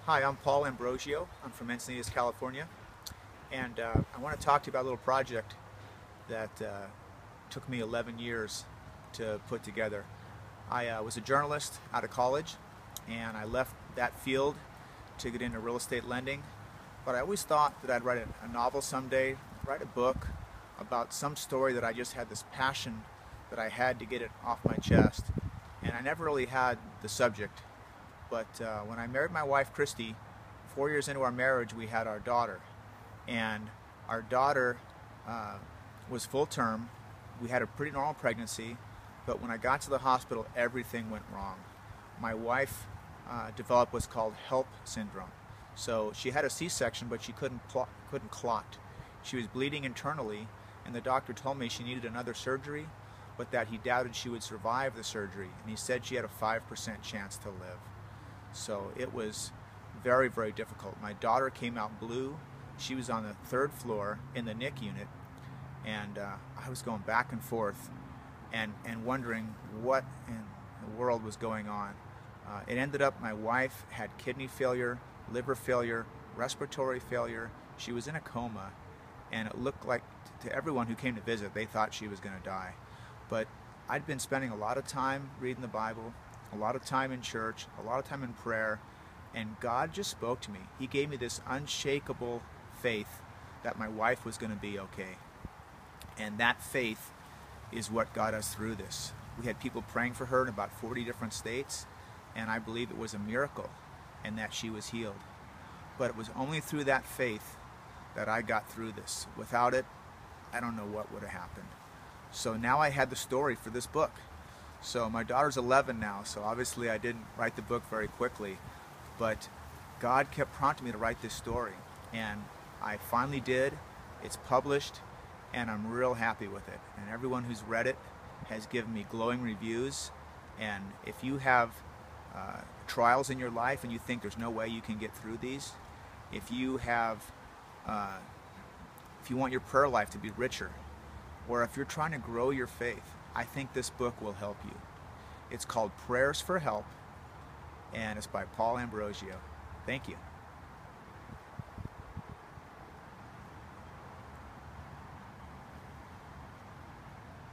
Hi, I'm Paul Ambrosio. I'm from Encinitas, California, and I want to talk to you about a little project that took me 11 years to put together. I was a journalist out of college, and I left that field to get into real estate lending, but I always thought that I'd write a novel someday, write a book about some story that I just had this passion that I had to get it off my chest, and I never really had the subject. But when I married my wife, Christy, 4 years into our marriage, we had our daughter. And our daughter was full term. We had a pretty normal pregnancy, but when I got to the hospital, everything went wrong. My wife developed what's called HELLP syndrome. So she had a C-section, but she couldn't clot. She was bleeding internally, and the doctor told me she needed another surgery, but that he doubted she would survive the surgery, and he said she had a 5% chance to live. So it was very, very difficult. My daughter came out blue. She was on the 3rd floor in the NIC unit, and I was going back and forth and wondering what in the world was going on. It ended up my wife had kidney failure, liver failure, respiratory failure. She was in a coma, and it looked like to everyone who came to visit, they thought she was going to die. But I'd been spending a lot of time reading the Bible, a lot of time in church, a lot of time in prayer, and God just spoke to me. He gave me this unshakable faith that my wife was going to be okay. And that faith is what got us through this. We had people praying for her in about 40 different states, and I believe it was a miracle and that she was healed. But it was only through that faith that I got through this. Without it, I don't know what would have happened. So now I had the story for this book. So my daughter's 11 now, so obviously I didn't write the book very quickly, but God kept prompting me to write this story, and I finally did. It's published, and I'm real happy with it. And everyone who's read it has given me glowing reviews. And if you have trials in your life and you think there's no way you can get through these, if you want your prayer life to be richer, or if you're trying to grow your faith, I think this book will help you. It's called Prayers for Help, and it's by Paul Ambrosio. Thank you.